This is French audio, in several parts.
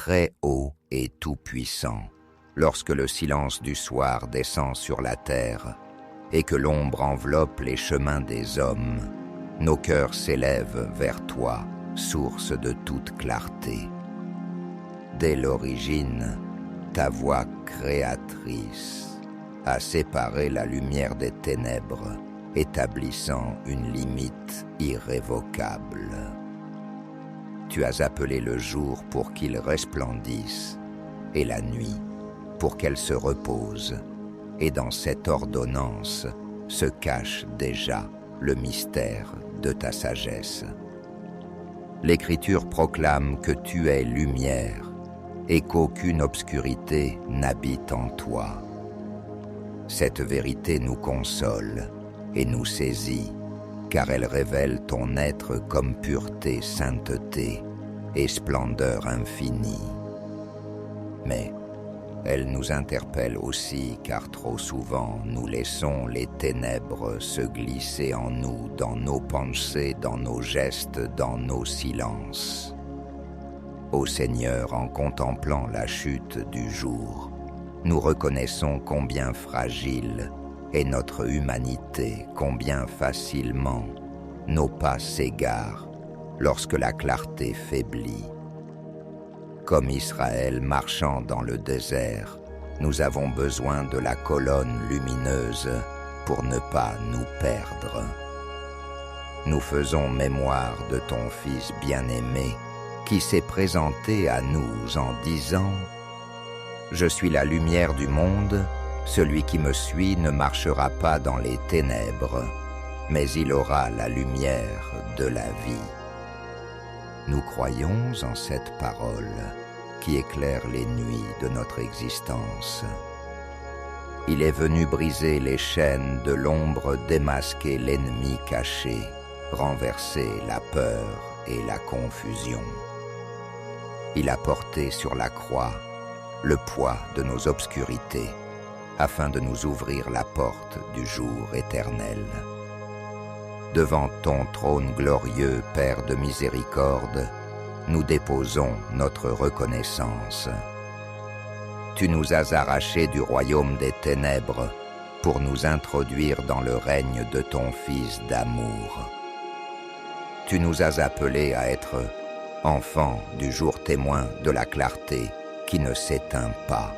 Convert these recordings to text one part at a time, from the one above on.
très haut et tout-puissant, lorsque le silence du soir descend sur la terre et que l'ombre enveloppe les chemins des hommes, nos cœurs s'élèvent vers toi, source de toute clarté. Dès l'origine, ta voix créatrice a séparé la lumière des ténèbres, établissant une limite irrévocable. Tu as appelé le jour pour qu'il resplendisse, et la nuit pour qu'elle se repose, et dans cette ordonnance se cache déjà le mystère de ta sagesse. L'Écriture proclame que tu es lumière, et qu'aucune obscurité n'habite en toi. Cette vérité nous console et nous saisit, car elle révèle ton être comme pureté, sainteté et splendeur infinie. Mais elle nous interpelle aussi, car trop souvent nous laissons les ténèbres se glisser en nous, dans nos pensées, dans nos gestes, dans nos silences. Ô Seigneur, en contemplant la chute du jour, nous reconnaissons combien fragile est notre humanité, combien facilement nos pas s'égarent lorsque la clarté faiblit. Comme Israël marchant dans le désert, nous avons besoin de la colonne lumineuse pour ne pas nous perdre. Nous faisons mémoire de ton Fils bien-aimé, qui s'est présenté à nous en disant « Je suis la lumière du monde, celui qui me suit ne marchera pas dans les ténèbres, mais il aura la lumière de la vie. » Nous croyons en cette parole qui éclaire les nuits de notre existence. Il est venu briser les chaînes de l'ombre, démasquer l'ennemi caché, renverser la peur et la confusion. Il a porté sur la croix le poids de nos obscurités, afin de nous ouvrir la porte du jour éternel. Devant ton trône glorieux, Père de miséricorde, nous déposons notre reconnaissance. Tu nous as arrachés du royaume des ténèbres pour nous introduire dans le règne de ton Fils d'amour. Tu nous as appelés à être enfants du jour témoin de la clarté qui ne s'éteint pas.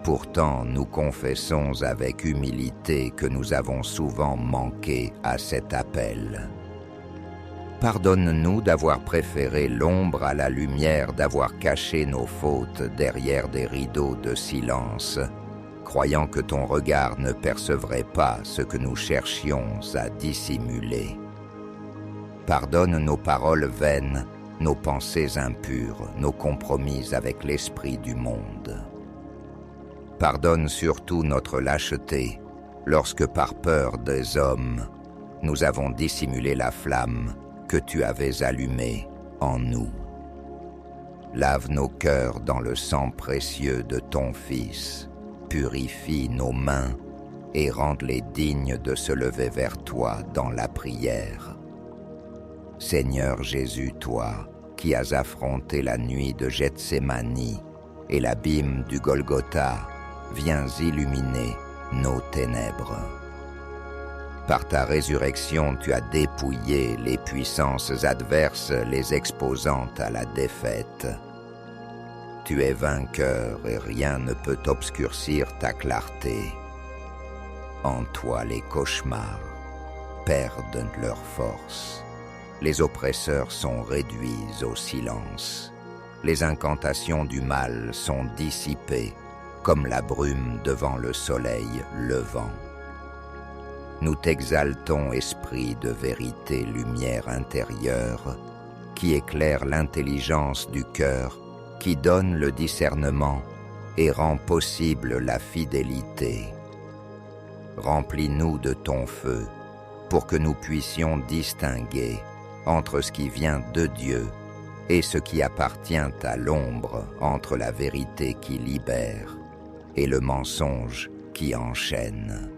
Pourtant, nous confessons avec humilité que nous avons souvent manqué à cet appel. Pardonne-nous d'avoir préféré l'ombre à la lumière, d'avoir caché nos fautes derrière des rideaux de silence, croyant que ton regard ne percevrait pas ce que nous cherchions à dissimuler. Pardonne nos paroles vaines, nos pensées impures, nos compromis avec l'esprit du monde. Pardonne surtout notre lâcheté, lorsque par peur des hommes, nous avons dissimulé la flamme que tu avais allumée en nous. Lave nos cœurs dans le sang précieux de ton Fils, purifie nos mains et rende-les dignes de se lever vers toi dans la prière. Seigneur Jésus, toi, qui as affronté la nuit de Gethsémani et l'abîme du Golgotha, viens illuminer nos ténèbres. Par ta résurrection, tu as dépouillé les puissances adverses, les exposant à la défaite. Tu es vainqueur et rien ne peut obscurcir ta clarté. En toi, les cauchemars perdent leur force. Les oppresseurs sont réduits au silence. Les incantations du mal sont dissipées, comme la brume devant le soleil levant. Nous t'exaltons, esprit de vérité, lumière intérieure, qui éclaire l'intelligence du cœur, qui donne le discernement et rend possible la fidélité. Remplis-nous de ton feu, pour que nous puissions distinguer entre ce qui vient de Dieu et ce qui appartient à l'ombre, entre la vérité qui libère et le mensonge qui enchaîne.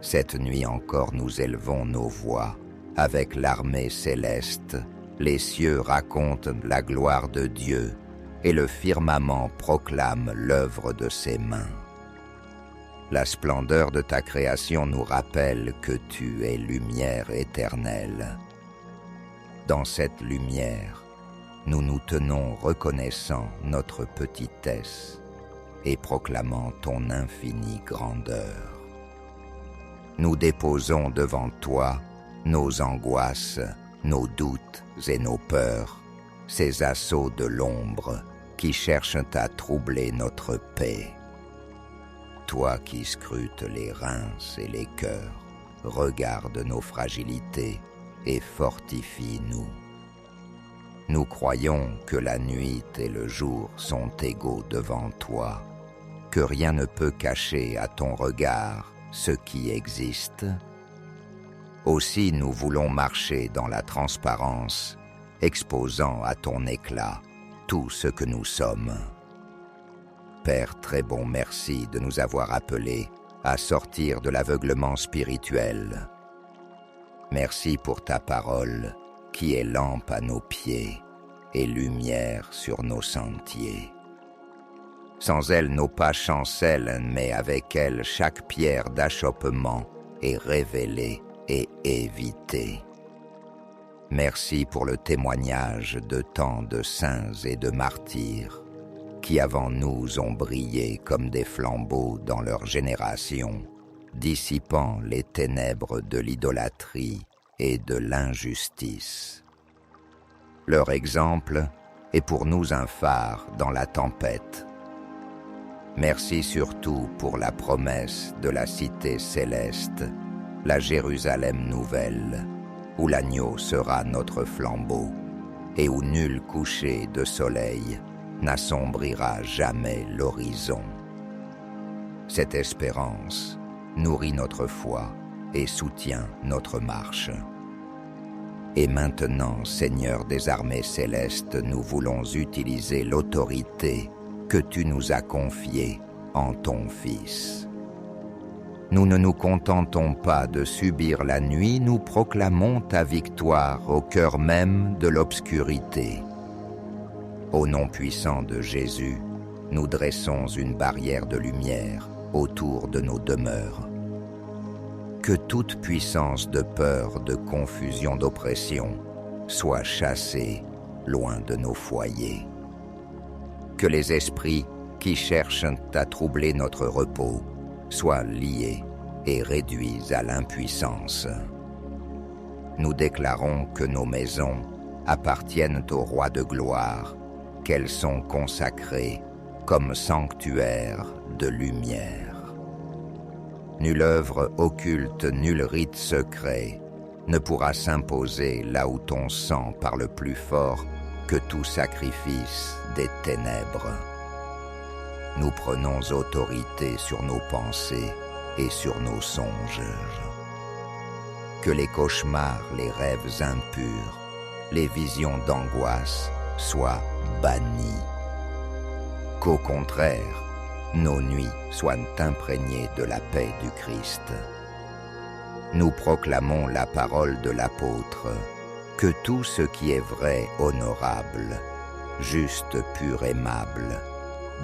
Cette nuit encore nous élevons nos voix avec l'armée céleste Les cieux racontent la gloire de Dieu et le firmament proclame l'œuvre de ses mains. La splendeur de ta création nous rappelle que tu es lumière éternelle. Dans cette lumière, nous nous tenons reconnaissant notre petitesse et proclamant ton infinie grandeur. Nous déposons devant toi nos angoisses, nos doutes et nos peurs, ces assauts de l'ombre qui cherchent à troubler notre paix. Toi qui scrutes les reins et les cœurs, regarde nos fragilités et fortifie-nous. Nous croyons que la nuit et le jour sont égaux devant toi, que rien ne peut cacher à ton regard ce qui existe. Aussi nous voulons marcher dans la transparence, exposant à ton éclat tout ce que nous sommes. Père très bon, merci de nous avoir appelés à sortir de l'aveuglement spirituel. Merci pour ta parole qui est lampe à nos pieds et lumière sur nos sentiers. Sans elle, nos pas chancellent, mais avec elle, chaque pierre d'achoppement est révélée et évitée. Merci pour le témoignage de tant de saints et de martyrs qui avant nous ont brillé comme des flambeaux dans leur génération, dissipant les ténèbres de l'idolâtrie et de l'injustice. Leur exemple est pour nous un phare dans la tempête. Merci surtout pour la promesse de la cité céleste, la Jérusalem nouvelle, où l'agneau sera notre flambeau et où nul coucher de soleil n'assombrira jamais l'horizon. Cette espérance nourrit notre foi et soutient notre marche. Et maintenant, Seigneur des armées célestes, nous voulons utiliser l'autorité que tu nous as confiée en ton Fils. Nous ne nous contentons pas de subir la nuit, nous proclamons ta victoire au cœur même de l'obscurité. Au nom puissant de Jésus, nous dressons une barrière de lumière autour de nos demeures. Que toute puissance de peur, de confusion, d'oppression soit chassée loin de nos foyers. Que les esprits qui cherchent à troubler notre repos soient liés et réduits à l'impuissance. Nous déclarons que nos maisons appartiennent au Roi de gloire, qu'elles sont consacrées comme sanctuaires de lumière. Nulle œuvre occulte, nul rite secret ne pourra s'imposer là où ton sang parle plus fort que tout sacrifice des ténèbres. Nous prenons autorité sur nos pensées et sur nos songes. Que les cauchemars, les rêves impurs, les visions d'angoisse soient bannis. Qu'au contraire, nos nuits soient imprégnées de la paix du Christ. Nous proclamons la parole de l'apôtre, que tout ce qui est vrai, honorable, juste, pur, aimable,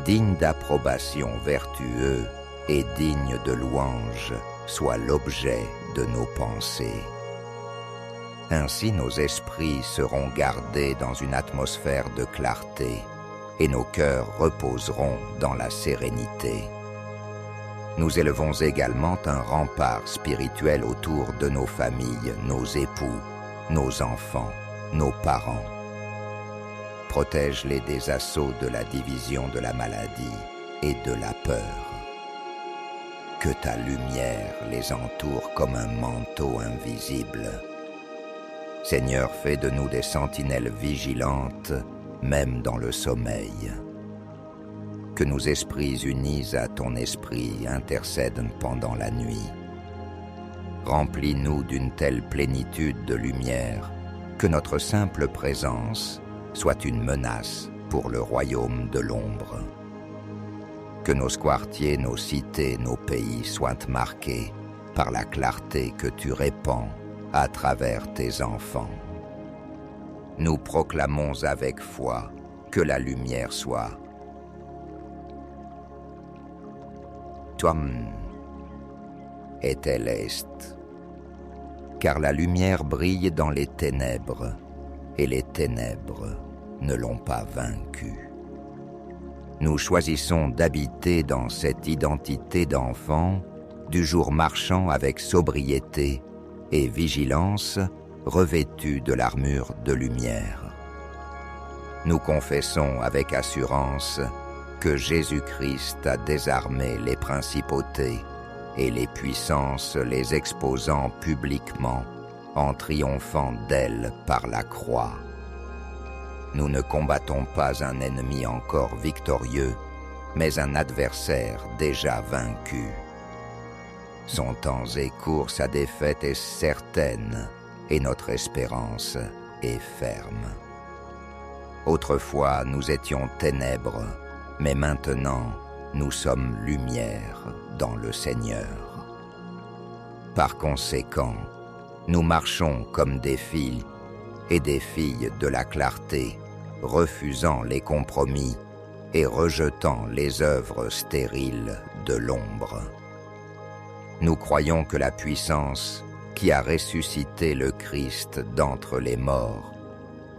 digne d'approbation, vertueux et digne de louange, soit l'objet de nos pensées. Ainsi nos esprits seront gardés dans une atmosphère de clarté et nos cœurs reposeront dans la sérénité. Nous élevons également un rempart spirituel autour de nos familles, nos époux, nos enfants, nos parents. Protège-les des assauts de la division, de la maladie et de la peur. Que ta lumière les entoure comme un manteau invisible. Seigneur, fais de nous des sentinelles vigilantes, même dans le sommeil. Que nos esprits unis à ton esprit intercèdent pendant la nuit. Remplis-nous d'une telle plénitude de lumière que notre simple présence soit une menace pour le royaume de l'ombre. Que nos quartiers, nos cités, nos pays soient marqués par la clarté que tu répands à travers tes enfants. nous proclamons avec foi que la lumière soit. Tuam et tel est. Car la lumière brille dans les ténèbres, et les ténèbres ne l'ont pas vaincue. Nous choisissons d'habiter dans cette identité d'enfant, du jour marchant avec sobriété et vigilance, revêtus de l'armure de lumière. Nous confessons avec assurance que Jésus-Christ a désarmé les principautés et les puissances, les exposant publiquement en triomphant d'elles par la croix. Nous ne combattons pas un ennemi encore victorieux, mais un adversaire déjà vaincu. Son temps est court, sa défaite est certaine, et notre espérance est ferme. Autrefois, nous étions ténèbres, mais maintenant, nous sommes lumière dans le Seigneur. Par conséquent, nous marchons comme des filles et des filles de la clarté, refusant les compromis et rejetant les œuvres stériles de l'ombre. Nous croyons que la puissance qui a ressuscité le Christ d'entre les morts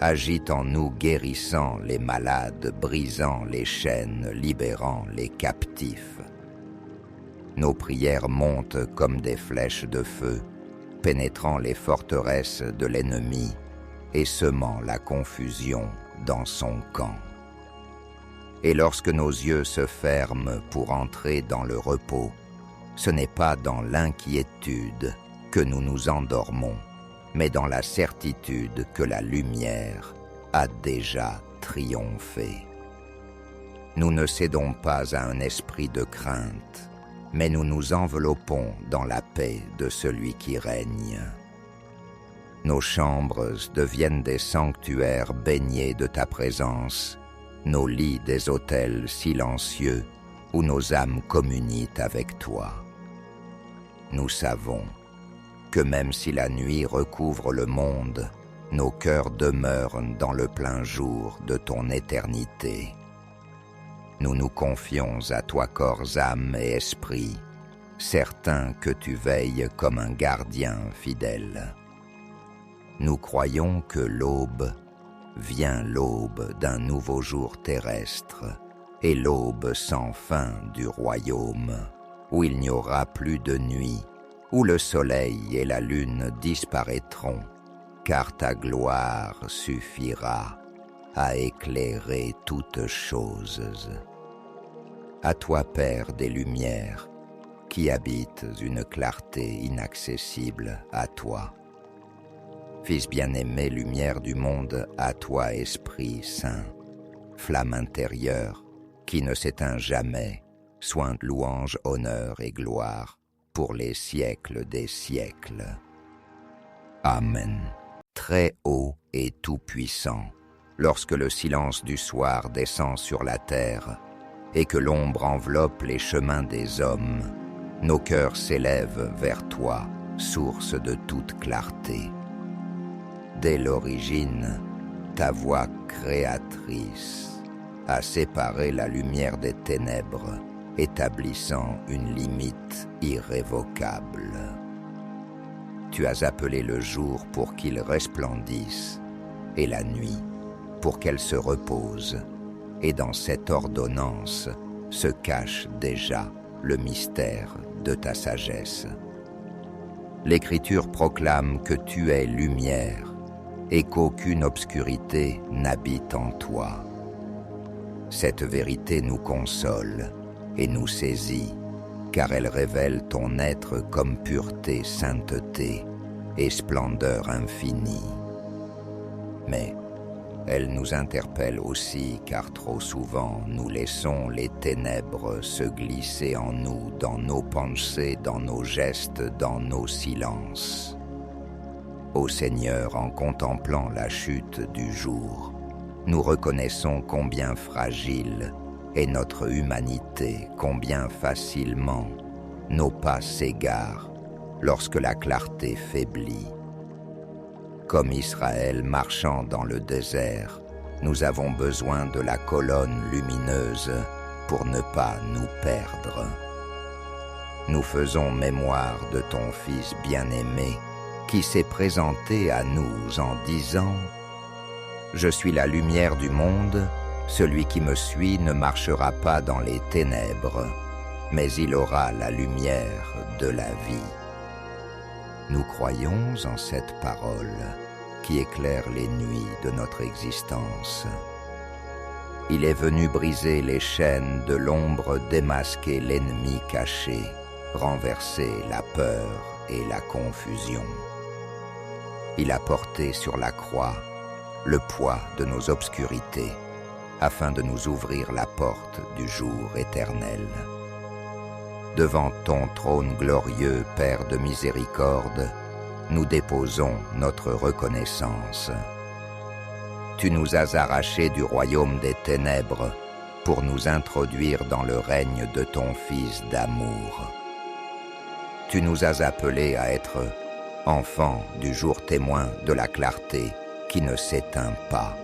agit en nous, guérissant les malades, brisant les chaînes, libérant les captifs. Nos prières montent comme des flèches de feu, pénétrant les forteresses de l'ennemi et semant la confusion dans son camp. Et lorsque nos yeux se ferment pour entrer dans le repos, ce n'est pas dans l'inquiétude que nous nous endormons, mais dans la certitude que la lumière a déjà triomphé. Nous ne cédons pas à un esprit de crainte, mais nous nous enveloppons dans la paix de celui qui règne. Nos chambres deviennent des sanctuaires baignés de ta présence, nos lits des autels silencieux où nos âmes communient avec toi. Nous savons que même si la nuit recouvre le monde, nos cœurs demeurent dans le plein jour de ton éternité. Nous nous confions à toi corps, âme et esprit, certains que tu veilles comme un gardien fidèle. Nous croyons que l'aube vient, l'aube d'un nouveau jour terrestre, et l'aube sans fin du royaume, où il n'y aura plus de nuit, où le soleil et la lune disparaîtront, car ta gloire suffira à éclairer toutes choses. À toi, Père des lumières, qui habites une clarté inaccessible, à toi. Fils bien-aimé, lumière du monde, à toi, Esprit Saint, flamme intérieure, qui ne s'éteint jamais, soin, louange, honneur et gloire, pour les siècles des siècles. Amen. Très haut et tout-puissant, lorsque le silence du soir descend sur la terre et que l'ombre enveloppe les chemins des hommes, nos cœurs s'élèvent vers toi, source de toute clarté. Dès l'origine, ta voix créatrice a séparé la lumière des ténèbres, établissant une limite irrévocable. Tu as appelé le jour pour qu'il resplendisse, et la nuit pour qu'elle se repose, et dans cette ordonnance se cache déjà le mystère de ta sagesse. L'Écriture proclame que tu es lumière, et qu'aucune obscurité n'habite en toi. Cette vérité nous console et nous saisit, car elle révèle ton être comme pureté, sainteté et splendeur infinie. Mais elle nous interpelle aussi, car trop souvent nous laissons les ténèbres se glisser en nous, dans nos pensées, dans nos gestes, dans nos silences. Ô Seigneur, en contemplant la chute du jour, nous reconnaissons combien fragile est notre humanité, combien facilement nos pas s'égarent lorsque la clarté faiblit. Comme Israël marchant dans le désert, nous avons besoin de la colonne lumineuse pour ne pas nous perdre. Nous faisons mémoire de ton Fils bien-aimé qui s'est présenté à nous en disant « Je suis la lumière du monde, celui qui me suit ne marchera pas dans les ténèbres, mais il aura la lumière de la vie. » Nous croyons en cette parole qui éclaire les nuits de notre existence. Il est venu briser les chaînes de l'ombre, démasquer l'ennemi caché, renverser la peur et la confusion. Il a porté sur la croix le poids de nos obscurités, afin de nous ouvrir la porte du jour éternel. Devant ton trône glorieux, Père de miséricorde, nous déposons notre reconnaissance. Tu nous as arrachés du royaume des ténèbres pour nous introduire dans le règne de ton Fils d'amour. Tu nous as appelés à être enfants du jour témoin de la clarté qui ne s'éteint pas.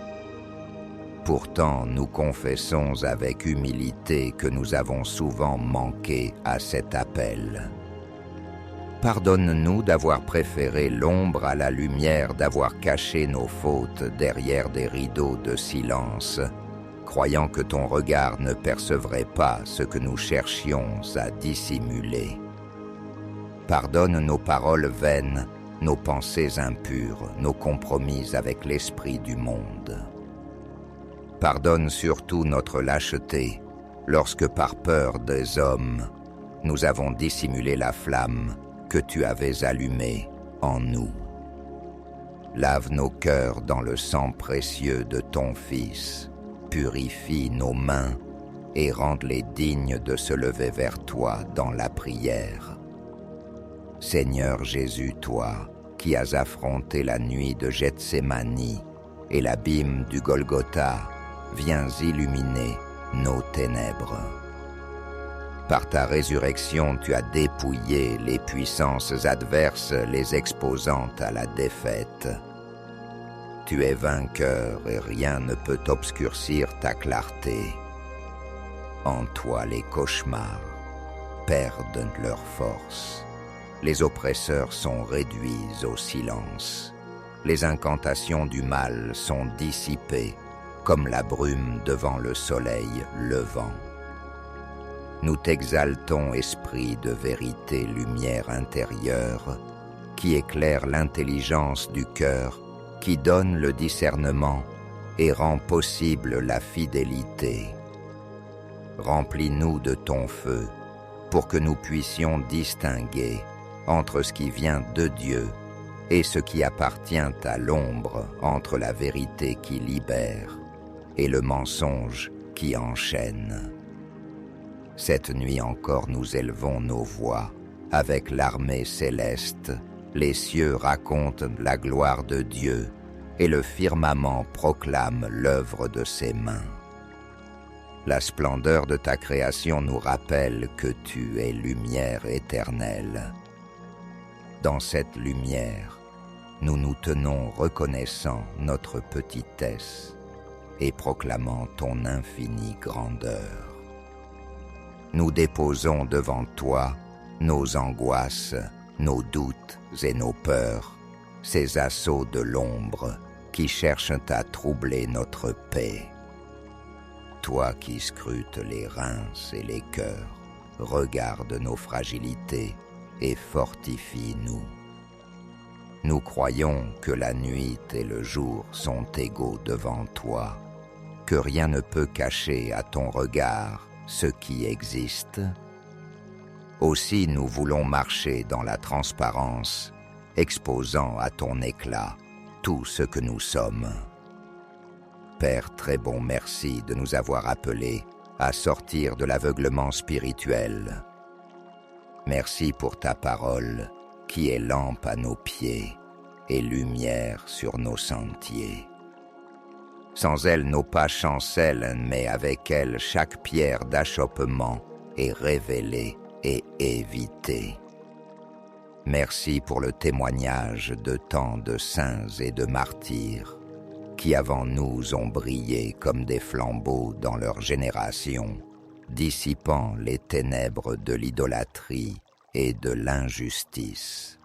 Pourtant, nous confessons avec humilité que nous avons souvent manqué à cet appel. Pardonne-nous d'avoir préféré l'ombre à la lumière, d'avoir caché nos fautes derrière des rideaux de silence, croyant que ton regard ne percevrait pas ce que nous cherchions à dissimuler. Pardonne nos paroles vaines, nos pensées impures, nos compromis avec l'esprit du monde. Pardonne surtout notre lâcheté, lorsque par peur des hommes, nous avons dissimulé la flamme que tu avais allumée en nous. Lave nos cœurs dans le sang précieux de ton Fils, purifie nos mains et rende-les dignes de se lever vers toi dans la prière. Seigneur Jésus, toi, qui as affronté la nuit de Gethsémani et l'abîme du Golgotha, viens illuminer nos ténèbres. Par ta résurrection, tu as dépouillé les puissances adverses, les exposant à la défaite. Tu es vainqueur et rien ne peut obscurcir ta clarté. En toi, les cauchemars perdent leur force. Les oppresseurs sont réduits au silence. Les incantations du mal sont dissipées, comme la brume devant le soleil levant. Nous t'exaltons, esprit de vérité, lumière intérieure, qui éclaire l'intelligence du cœur, qui donne le discernement et rend possible la fidélité. Remplis-nous de ton feu, pour que nous puissions distinguer entre ce qui vient de Dieu et ce qui appartient à l'ombre, entre la vérité qui libère et le mensonge qui enchaîne. Cette nuit encore nous élevons nos voix, avec l'armée céleste, les cieux racontent la gloire de Dieu, et le firmament proclame l'œuvre de ses mains. La splendeur de ta création nous rappelle que tu es lumière éternelle. Dans cette lumière, nous nous tenons reconnaissant notre petitesse et proclamant ton infinie grandeur. Nous déposons devant toi nos angoisses, nos doutes et nos peurs, ces assauts de l'ombre qui cherchent à troubler notre paix. Toi qui scrutes les reins et les cœurs, regarde nos fragilités et fortifie-nous. Nous croyons que la nuit et le jour sont égaux devant toi, que rien ne peut cacher à ton regard ce qui existe. Aussi nous voulons marcher dans la transparence, exposant à ton éclat tout ce que nous sommes. Père très bon, merci de nous avoir appelés à sortir de l'aveuglement spirituel. Merci pour ta parole, qui est lampe à nos pieds et lumière sur nos sentiers. Sans elle, nos pas chancellent, mais avec elle, chaque pierre d'achoppement est révélée et évitée. Merci pour le témoignage de tant de saints et de martyrs qui avant nous ont brillé comme des flambeaux dans leur génération, dissipant les ténèbres de l'idolâtrie et de l'injustice.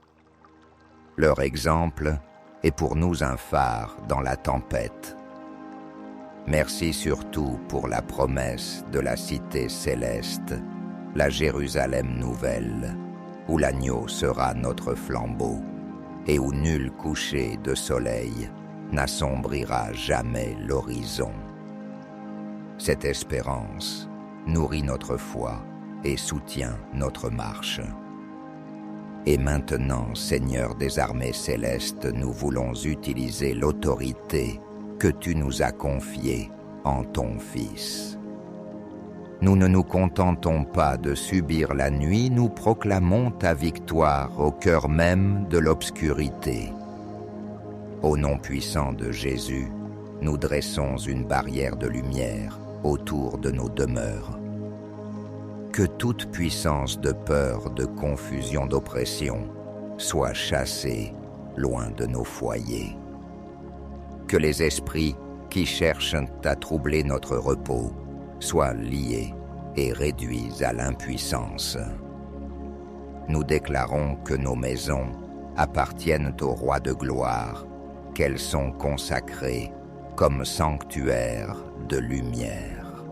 Leur exemple est pour nous un phare dans la tempête. Merci surtout pour la promesse de la cité céleste, la Jérusalem nouvelle, où l'agneau sera notre flambeau et où nul coucher de soleil n'assombrira jamais l'horizon. Cette espérance nourrit notre foi et soutient notre marche. Et maintenant, Seigneur des armées célestes, nous voulons utiliser l'autorité que tu nous as confiée en ton Fils. Nous ne nous contentons pas de subir la nuit, nous proclamons ta victoire au cœur même de l'obscurité. Au nom puissant de Jésus, nous dressons une barrière de lumière autour de nos demeures. Que toute puissance de peur, de confusion, d'oppression soit chassée loin de nos foyers. Que les esprits qui cherchent à troubler notre repos soient liés et réduits à l'impuissance. Nous déclarons que nos maisons appartiennent au Roi de gloire, qu'elles sont consacrées comme sanctuaires de lumière.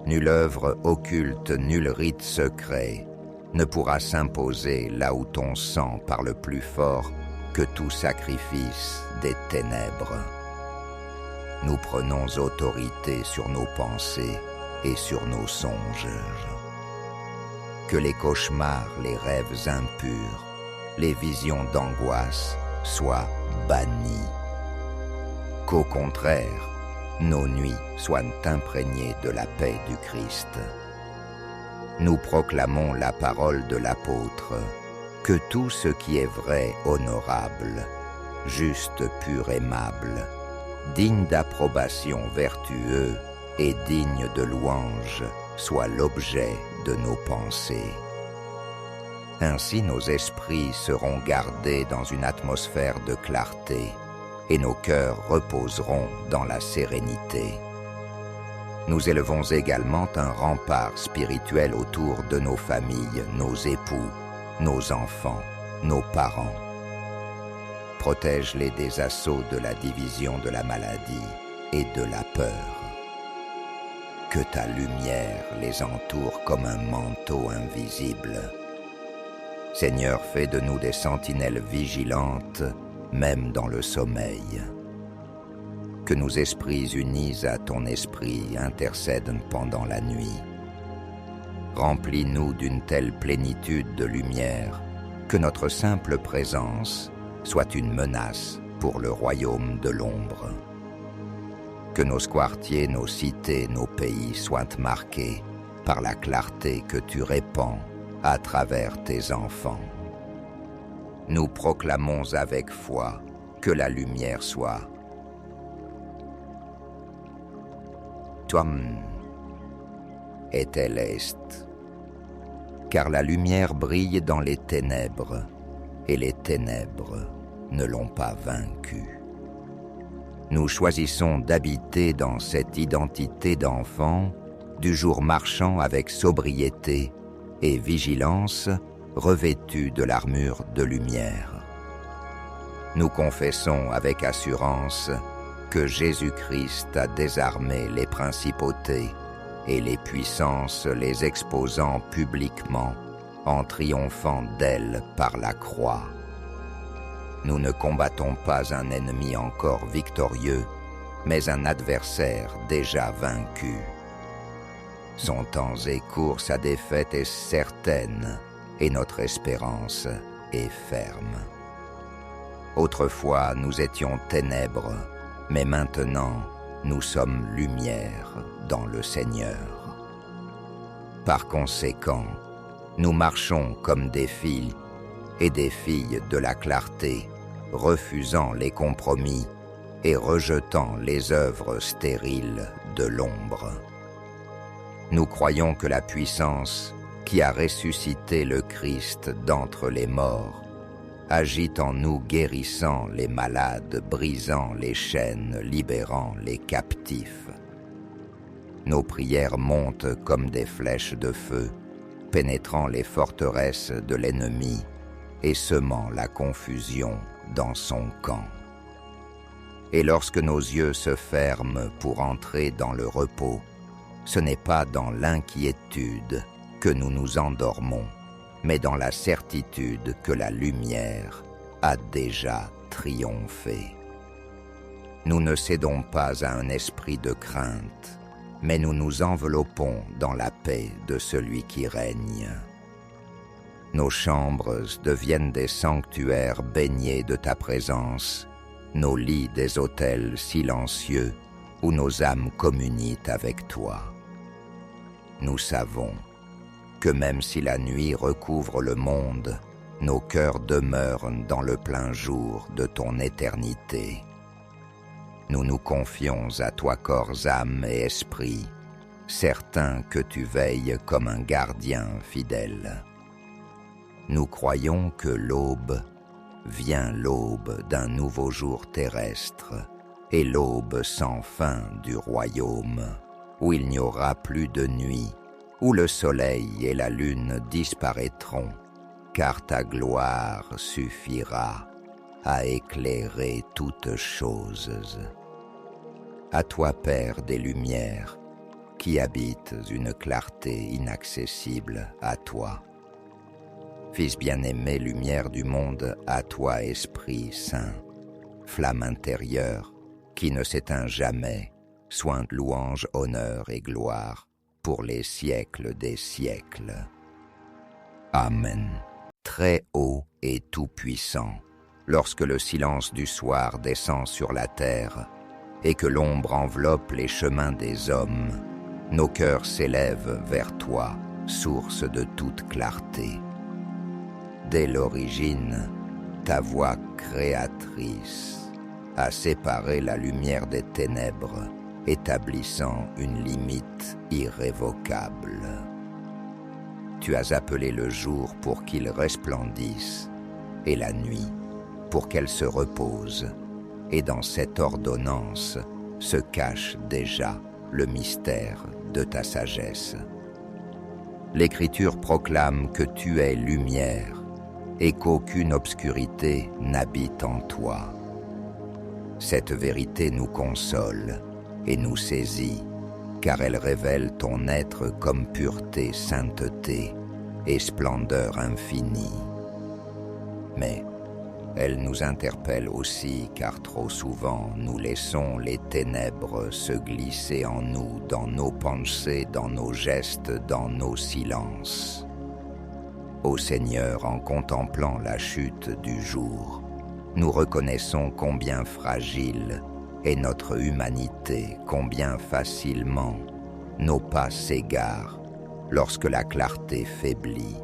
Nulle œuvre occulte, nul rite secret ne pourra s'imposer là où ton sang parle plus fort que tout sacrifice des ténèbres. Nous prenons autorité sur nos pensées et sur nos songes. Que les cauchemars, les rêves impurs, les visions d'angoisse soient bannis. Qu'au contraire, nos nuits soient imprégnées de la paix du Christ. Nous proclamons la parole de l'apôtre, que tout ce qui est vrai, honorable, juste, pur, aimable, digne d'approbation, vertueux et digne de louange, soit l'objet de nos pensées. Ainsi nos esprits seront gardés dans une atmosphère de clarté et nos cœurs reposeront dans la sérénité. Nous élevons également un rempart spirituel autour de nos familles, nos époux, nos enfants, nos parents. Protège-les des assauts de la division, de la maladie et de la peur. Que ta lumière les entoure comme un manteau invisible. Seigneur, fais de nous des sentinelles vigilantes, même dans le sommeil. Que nos esprits unis à ton esprit intercèdent pendant la nuit. Remplis-nous d'une telle plénitude de lumière que notre simple présence soit une menace pour le royaume de l'ombre. Que nos quartiers, nos cités, nos pays soient marqués par la clarté que tu répands à travers tes enfants. Nous proclamons avec foi que la lumière soit. Tuam et tel est, car la lumière brille dans les ténèbres, et les ténèbres ne l'ont pas vaincue. Nous choisissons d'habiter dans cette identité d'enfant, du jour marchant avec sobriété et vigilance, revêtus de l'armure de lumière. Nous confessons avec assurance que Jésus-Christ a désarmé les principautés et les puissances, les exposant publiquement en triomphant d'elles par la croix. Nous ne combattons pas un ennemi encore victorieux, mais un adversaire déjà vaincu. Son temps est court, sa défaite est certaine, et notre espérance est ferme. Autrefois, nous étions ténèbres, mais maintenant, nous sommes lumière dans le Seigneur. Par conséquent, nous marchons comme des filles et des filles de la clarté, refusant les compromis et rejetant les œuvres stériles de l'ombre. Nous croyons que la puissance qui a ressuscité le Christ d'entre les morts, agite en nous guérissant les malades, brisant les chaînes, libérant les captifs. Nos prières montent comme des flèches de feu, pénétrant les forteresses de l'ennemi et semant la confusion dans son camp. Et lorsque nos yeux se ferment pour entrer dans le repos, ce n'est pas dans l'inquiétude que nous nous endormons, mais dans la certitude que la lumière a déjà triomphé. Nous ne cédons pas à un esprit de crainte, mais nous nous enveloppons dans la paix de celui qui règne. Nos chambres deviennent des sanctuaires baignés de ta présence, nos lits des autels silencieux où nos âmes communient avec toi. Nous savons que même si la nuit recouvre le monde, nos cœurs demeurent dans le plein jour de ton éternité. Nous nous confions à toi corps, âme et esprit, certains que tu veilles comme un gardien fidèle. Nous croyons que l'aube vient, l'aube d'un nouveau jour terrestre, et l'aube sans fin du royaume, où il n'y aura plus de nuit, où le soleil et la lune disparaîtront, car ta gloire suffira à éclairer toutes choses. À toi, Père des Lumières, qui habites une clarté inaccessible, à toi. Fils bien-aimé, lumière du monde, à toi, Esprit Saint, flamme intérieure, qui ne s'éteint jamais, soin, louange, honneur et gloire, pour les siècles des siècles. Amen. Très haut et tout-puissant, lorsque le silence du soir descend sur la terre, et que l'ombre enveloppe les chemins des hommes, nos cœurs s'élèvent vers toi, source de toute clarté. Dès l'origine, ta voix créatrice a séparé la lumière des ténèbres, établissant une limite irrévocable. Tu as appelé le jour pour qu'il resplendisse, et la nuit pour qu'elle se repose, et dans cette ordonnance se cache déjà le mystère de ta sagesse. L'Écriture proclame que tu es lumière, et qu'aucune obscurité n'habite en toi. Cette vérité nous console et nous saisit, car elle révèle ton être comme pureté, sainteté et splendeur infinie. Mais elle nous interpelle aussi, car trop souvent nous laissons les ténèbres se glisser en nous, dans nos pensées, dans nos gestes, dans nos silences. Ô Seigneur, en contemplant la chute du jour, nous reconnaissons combien fragile est notre humanité, combien facilement nos pas s'égarent lorsque la clarté faiblit.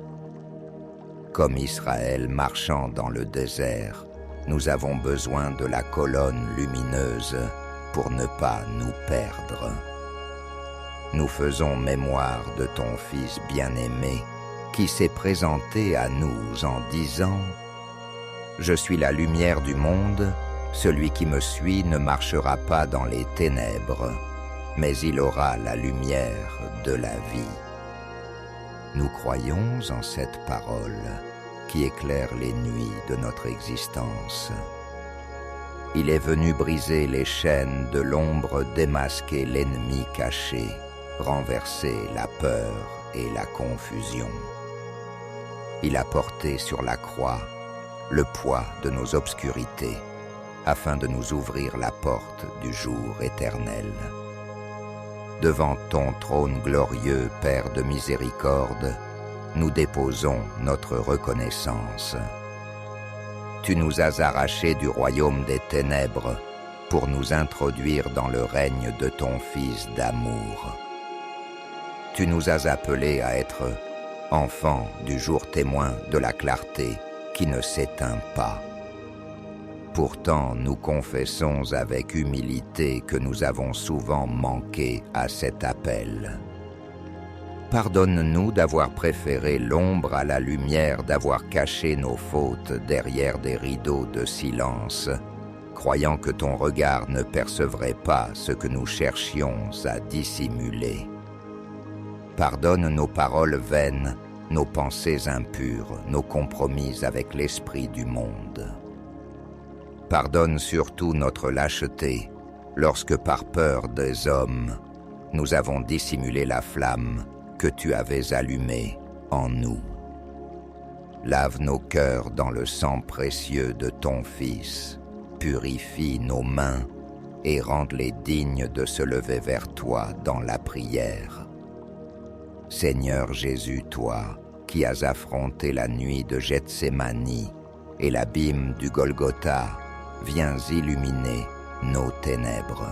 Comme Israël marchant dans le désert, nous avons besoin de la colonne lumineuse pour ne pas nous perdre. Nous faisons mémoire de ton Fils bien-aimé qui s'est présenté à nous en disant « Je suis la lumière du monde, celui qui me suit ne marchera pas dans les ténèbres, mais il aura la lumière de la vie. » Nous croyons en cette parole qui éclaire les nuits de notre existence. Il est venu briser les chaînes de l'ombre, démasquer l'ennemi caché, renverser la peur et la confusion. Il a porté sur la croix le poids de nos obscurités, afin de nous ouvrir la porte du jour éternel. Devant ton trône glorieux, Père de miséricorde, nous déposons notre reconnaissance. Tu nous as arrachés du royaume des ténèbres pour nous introduire dans le règne de ton Fils d'amour. Tu nous as appelés à être enfants du jour témoin de la clarté qui ne s'éteint pas. Pourtant, nous confessons avec humilité que nous avons souvent manqué à cet appel. Pardonne-nous d'avoir préféré l'ombre à la lumière, d'avoir caché nos fautes derrière des rideaux de silence, croyant que ton regard ne percevrait pas ce que nous cherchions à dissimuler. Pardonne nos paroles vaines, nos pensées impures, nos compromis avec l'esprit du monde. Pardonne surtout notre lâcheté, lorsque par peur des hommes, nous avons dissimulé la flamme que tu avais allumée en nous. Lave nos cœurs dans le sang précieux de ton Fils, purifie nos mains et rende-les dignes de se lever vers toi dans la prière. Seigneur Jésus, toi, qui as affronté la nuit de Gethsémani et l'abîme du Golgotha, viens illuminer nos ténèbres.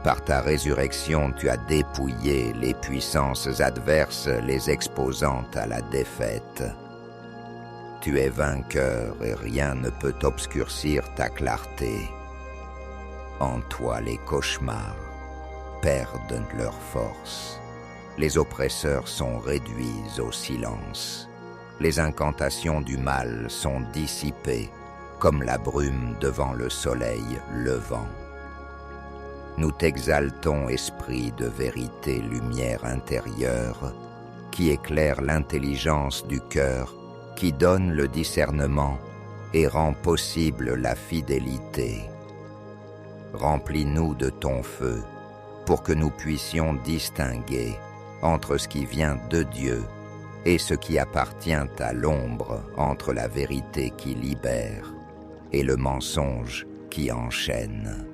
Par ta résurrection, tu as dépouillé les puissances adverses, les exposant à la défaite. Tu es vainqueur et rien ne peut obscurcir ta clarté. En toi, les cauchemars perdent leur force. Les oppresseurs sont réduits au silence. Les incantations du mal sont dissipées, comme la brume devant le soleil levant. Nous t'exaltons, esprit de vérité, lumière intérieure, qui éclaire l'intelligence du cœur, qui donne le discernement et rend possible la fidélité. Remplis-nous de ton feu, pour que nous puissions distinguer entre ce qui vient de Dieu et ce qui appartient à l'ombre, entre la vérité qui libère et le mensonge qui enchaîne.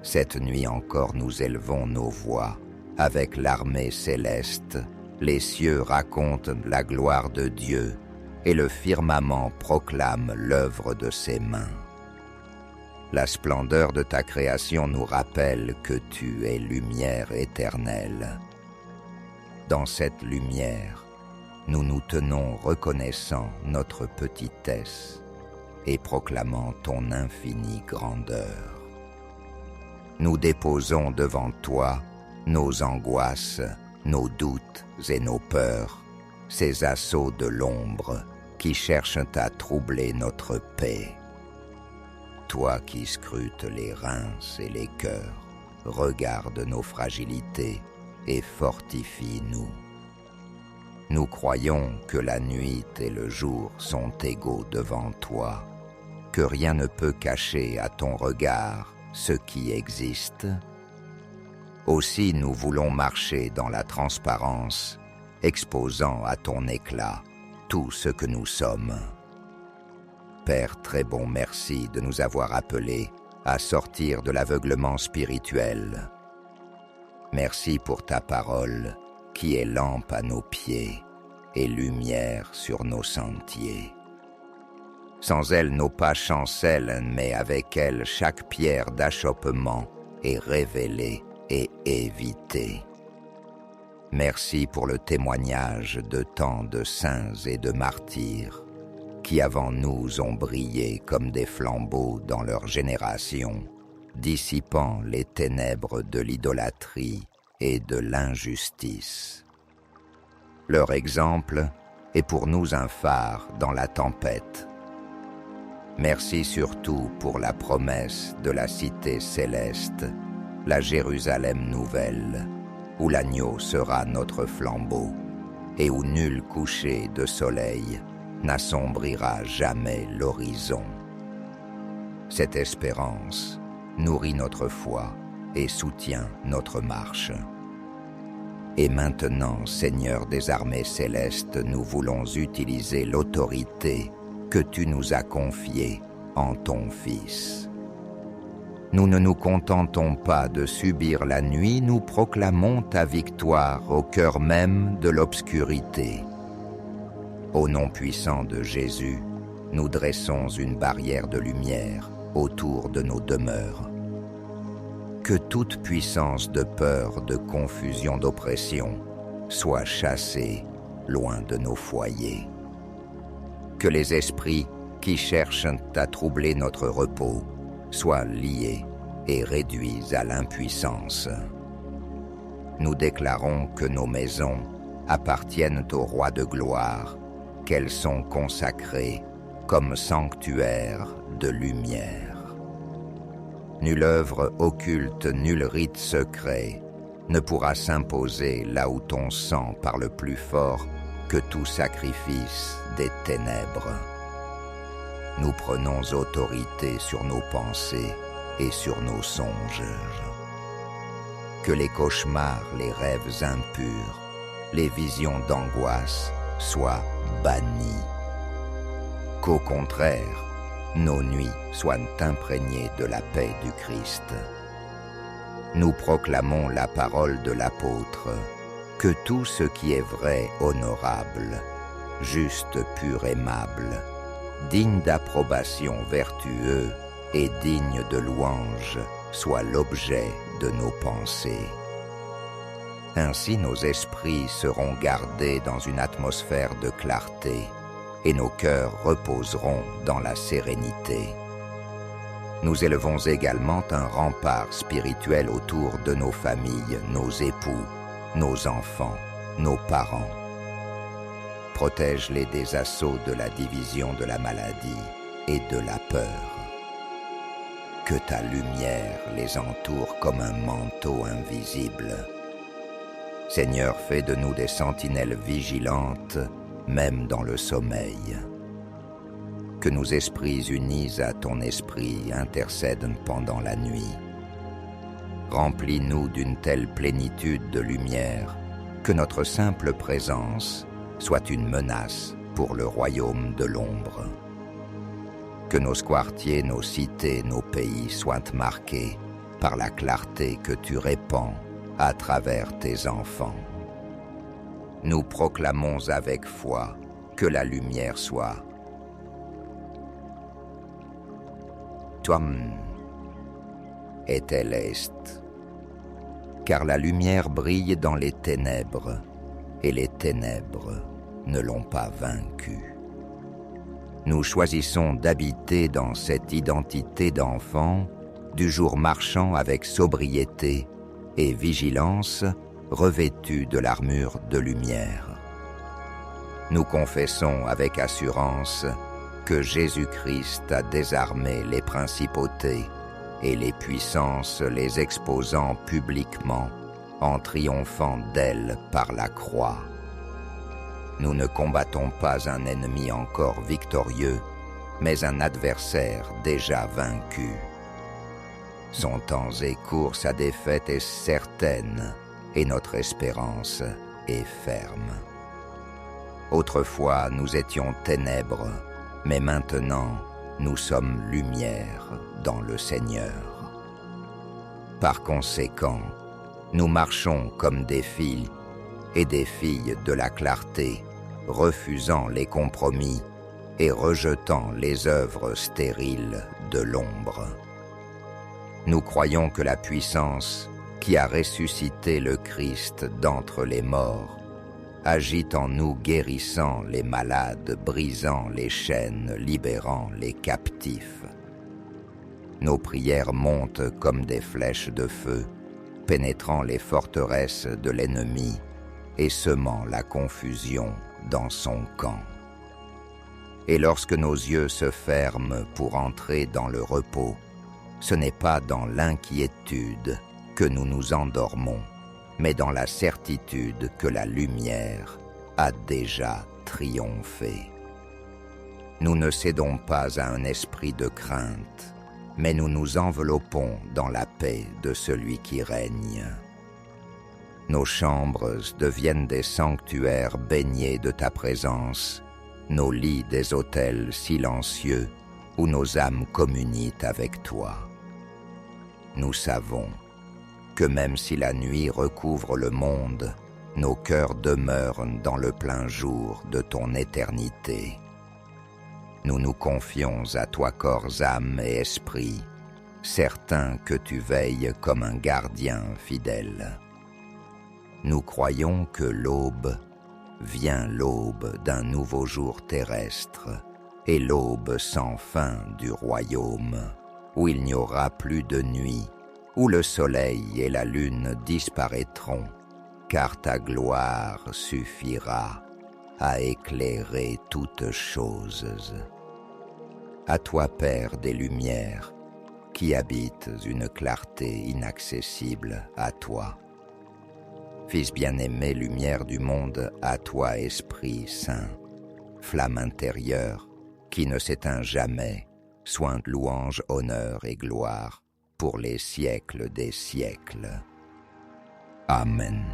Cette nuit encore nous élevons nos voix, avec l'armée céleste, les cieux racontent la gloire de Dieu, et le firmament proclame l'œuvre de ses mains. La splendeur de ta création nous rappelle que tu es lumière éternelle. Dans cette lumière, nous nous tenons reconnaissant notre petitesse et proclamant ton infinie grandeur. Nous déposons devant toi nos angoisses, nos doutes et nos peurs, ces assauts de l'ombre qui cherchent à troubler notre paix. Toi qui scrutes les reins et les cœurs, regarde nos fragilités et fortifie-nous. Nous croyons que la nuit et le jour sont égaux devant toi, que rien ne peut cacher à ton regard ce qui existe. Aussi nous voulons marcher dans la transparence, exposant à ton éclat tout ce que nous sommes. Père très bon, merci de nous avoir appelés à sortir de l'aveuglement spirituel. Merci pour ta parole qui est lampe à nos pieds et lumière sur nos sentiers. Sans elle, nos pas chancellent, mais avec elle, chaque pierre d'achoppement est révélée et évitée. Merci pour le témoignage de tant de saints et de martyrs qui avant nous ont brillé comme des flambeaux dans leur génération, dissipant les ténèbres de l'idolâtrie et de l'injustice. Leur exemple est pour nous un phare dans la tempête. Merci surtout pour la promesse de la cité céleste, la Jérusalem nouvelle, où l'agneau sera notre flambeau et où nul coucher de soleil n'assombrira jamais l'horizon. Cette espérance nourrit notre foi et soutient notre marche. Et maintenant, Seigneur des armées célestes, nous voulons utiliser l'autorité que tu nous as confiée en ton Fils. Nous ne nous contentons pas de subir la nuit, nous proclamons ta victoire au cœur même de l'obscurité. Au nom puissant de Jésus, nous dressons une barrière de lumière autour de nos demeures. Que toute puissance de peur, de confusion, d'oppression soit chassée loin de nos foyers. Que les esprits qui cherchent à troubler notre repos soient liés et réduits à l'impuissance. nous déclarons que nos maisons appartiennent au Roi de gloire, qu'elles sont consacrées comme sanctuaires de lumière. Nulle œuvre occulte, nul rite secret ne pourra s'imposer là où ton sang parle plus fort que tout sacrifice des ténèbres. Nous prenons autorité sur nos pensées et sur nos songes. Que les cauchemars, les rêves impurs, les visions d'angoisse soient bannis. Qu'au contraire, nos nuits soient imprégnées de la paix du Christ. Nous proclamons la parole de l'apôtre, que tout ce qui est vrai, honorable, juste, pur, aimable, digne d'approbation, vertueux et digne de louange, soit l'objet de nos pensées. Ainsi nos esprits seront gardés dans une atmosphère de clarté et nos cœurs reposeront dans la sérénité. Nous élevons également un rempart spirituel autour de nos familles, nos époux, nos enfants, nos parents. Protège-les des assauts de la division de la maladie et de la peur. Que ta lumière les entoure comme un manteau invisible. Seigneur, fais de nous des sentinelles vigilantes, même dans le sommeil. Que nos esprits unis à ton esprit intercèdent pendant la nuit. Remplis-nous d'une telle plénitude de lumière que notre simple présence soit une menace pour le royaume de l'ombre. Que nos quartiers, nos cités, nos pays soient marqués par la clarté que tu répands à travers tes enfants. Nous proclamons avec foi que la lumière soit. Tuam et elle est. Car la lumière brille dans les ténèbres, et les ténèbres ne l'ont pas vaincue. Nous choisissons d'habiter dans cette identité d'enfant, du jour marchant avec sobriété et vigilance, revêtus de l'armure de lumière. Nous confessons avec assurance que Jésus-Christ a désarmé les principautés et les puissances, les exposant publiquement en triomphant d'elles par la croix. Nous ne combattons pas un ennemi encore victorieux, mais un adversaire déjà vaincu. Son temps est court, sa défaite est certaine, et notre espérance est ferme. Autrefois, nous étions ténèbres, mais maintenant, nous sommes lumière dans le Seigneur. Par conséquent, nous marchons comme des filles et des filles de la clarté, refusant les compromis et rejetant les œuvres stériles de l'ombre. Nous croyons que la puissance qui a ressuscité le Christ d'entre les morts agit en nous, guérissant les malades, brisant les chaînes, libérant les captifs. Nos prières montent comme des flèches de feu, pénétrant les forteresses de l'ennemi et semant la confusion dans son camp. Et lorsque nos yeux se ferment pour entrer dans le repos, ce n'est pas dans l'inquiétude que nous nous endormons, mais dans la certitude que la lumière a déjà triomphé. Nous ne cédons pas à un esprit de crainte, mais nous nous enveloppons dans la paix de celui qui règne. Nos chambres deviennent des sanctuaires baignés de ta présence, nos lits des autels silencieux où nos âmes communient avec toi. Nous savons que même si la nuit recouvre le monde, nos cœurs demeurent dans le plein jour de ton éternité. Nous nous confions à toi corps, âme et esprit, certains que tu veilles comme un gardien fidèle. Nous croyons que l'aube vient, l'aube d'un nouveau jour terrestre, et l'aube sans fin du royaume, où il n'y aura plus de nuit, où le soleil et la lune disparaîtront, car ta gloire suffira à éclairer toutes choses. À toi, Père des Lumières, qui habites une clarté inaccessible, à toi. Fils bien-aimé, lumière du monde, à toi, Esprit Saint, flamme intérieure, qui ne s'éteint jamais, soin de louange, honneur et gloire, pour les siècles des siècles. Amen.